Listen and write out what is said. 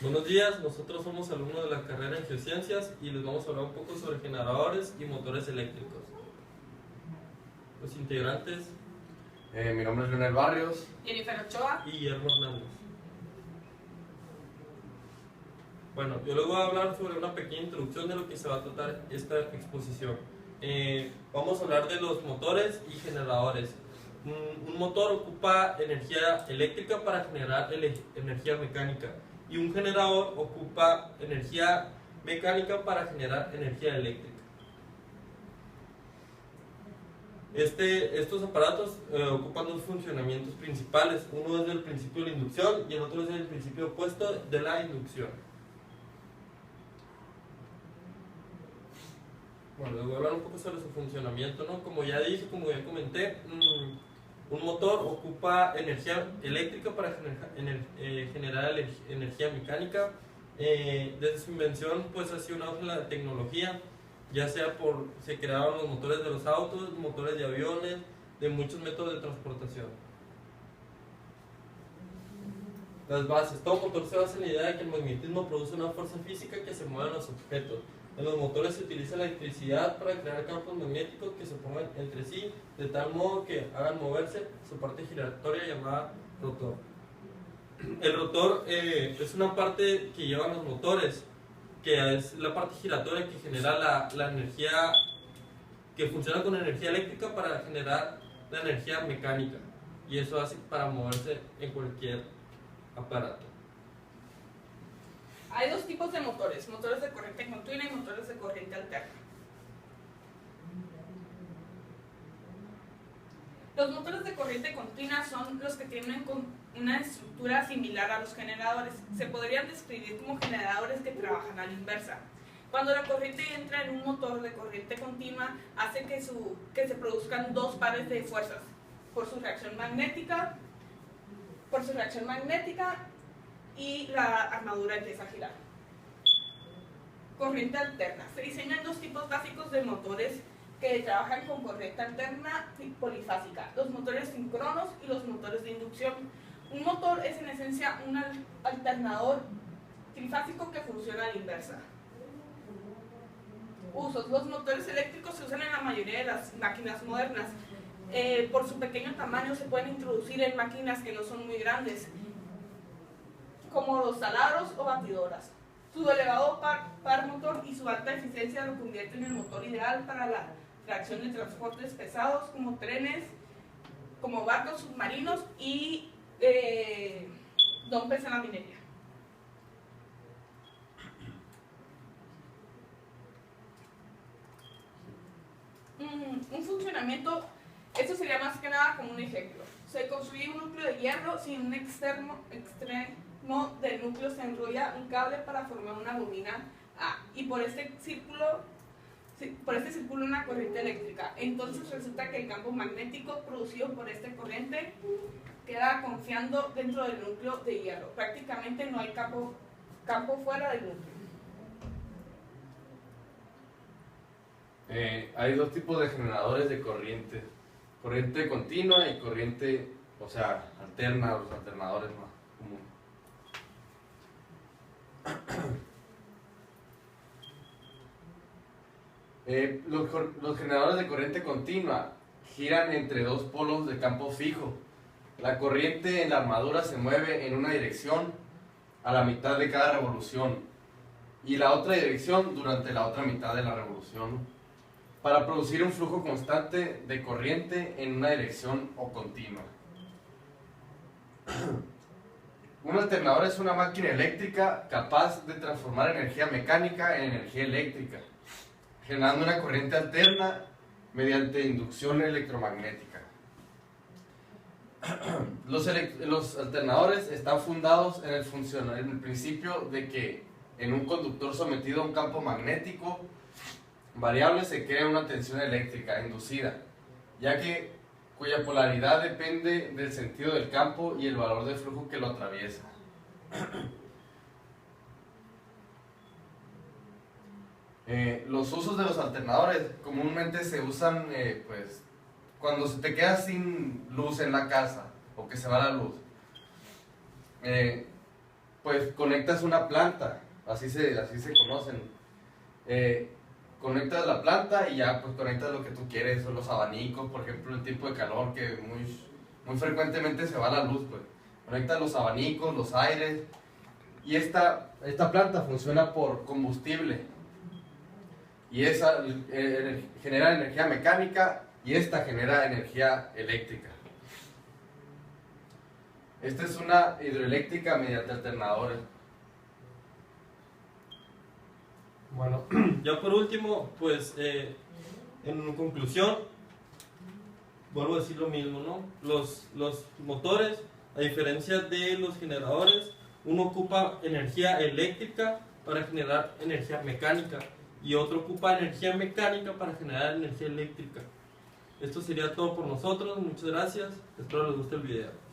Buenos días, nosotros somos alumnos de la carrera en Geociencias y les vamos a hablar un poco sobre generadores y motores eléctricos. Los integrantes. Mi nombre es Leonel Barrios. Jennifer Ochoa. Y Guillermo Hernández. Bueno, yo les voy a hablar sobre una pequeña introducción de lo que se va a tratar esta exposición. Vamos a hablar de los motores y generadores. Un motor ocupa energía eléctrica para generar energía mecánica y un generador ocupa energía mecánica para generar energía eléctrica. Estos aparatos ocupan dos funcionamientos principales. Uno es el principio de la inducción y el otro es el principio opuesto de la inducción. Bueno, les voy a hablar un poco sobre su funcionamiento, ¿no? Como ya dije, como ya comenté, un motor ocupa energía eléctrica para generar energía mecánica. Desde su invención, pues ha sido un auge en la tecnología, ya sea se crearon los motores de los autos, motores de aviones, de muchos métodos de transportación. Las bases. Todo motor se basa en la idea de que el magnetismo produce una fuerza física que se mueve en los objetos. En los motores se utiliza la electricidad para crear campos magnéticos que se pongan entre sí de tal modo que hagan moverse su parte giratoria llamada rotor. El rotor es una parte que llevan los motores, que es la parte giratoria que genera la energía, que funciona con energía eléctrica para generar la energía mecánica, y eso hace para moverse en cualquier aparato. Hay dos tipos de motores, motores de corriente continua y motores de corriente alterna. Los motores de corriente continua son los que tienen una estructura similar a los generadores. Se podrían describir como generadores que trabajan a la inversa. Cuando la corriente entra en un motor de corriente continua, hace que se produzcan dos pares de fuerzas por su reacción magnética y la armadura empieza a girar. Corriente alterna. Se diseñan dos tipos básicos de motores que trabajan con corriente alterna y polifásica, los motores síncronos y los motores de inducción. Un motor es en esencia un alternador trifásico que funciona a la inversa. Usos. Los motores eléctricos se usan en la mayoría de las máquinas modernas. Por su pequeño tamaño se pueden introducir en máquinas que no son muy grandes, como los taladros o batidoras. Su elevado par motor y su alta eficiencia lo convierten en el motor ideal para la tracción de transportes pesados como trenes, como barcos submarinos y dumpers en la minería. Un funcionamiento, esto sería más que nada como un ejemplo. Se construye un núcleo de hierro sin un extremo del núcleo se enrolla un cable para formar una bobina A y por este círculo una corriente eléctrica. Entonces resulta que el campo magnético producido por esta corriente queda confiando dentro del núcleo de hierro. Prácticamente no hay campo fuera del núcleo. Hay dos tipos de generadores de corriente: corriente continua y corriente, alterna, los alternadores más comunes. Los generadores de corriente continua giran entre dos polos de campo fijo. La corriente en la armadura se mueve en una dirección a la mitad de cada revolución y la otra dirección durante la otra mitad de la revolución, para producir un flujo constante de corriente en una dirección o continua. Un alternador es una máquina eléctrica capaz de transformar energía mecánica en energía eléctrica, generando una corriente alterna mediante inducción electromagnética. Los alternadores están fundados en el principio de que en un conductor sometido a un campo magnético variable se crea una tensión eléctrica inducida, cuya polaridad depende del sentido del campo y el valor de flujo que lo atraviesa. Los usos de los alternadores comúnmente se usan cuando se te queda sin luz en la casa o que se va la luz. pues conectas una planta, así se conocen. Conectas la planta y ya pues conectas lo que tú quieres, o los abanicos, por ejemplo, en tiempo de calor que muy frecuentemente se va la luz, pues. Conectas los abanicos, los aires, y esta planta funciona por combustible, y esa genera energía mecánica, y esta genera energía eléctrica. Esta es una hidroeléctrica mediante alternadores. Bueno, ya por último, pues en conclusión, vuelvo a decir lo mismo, ¿no? Los motores, a diferencia de los generadores, uno ocupa energía eléctrica para generar energía mecánica y otro ocupa energía mecánica para generar energía eléctrica. Esto sería todo por nosotros, muchas gracias, espero les guste el video.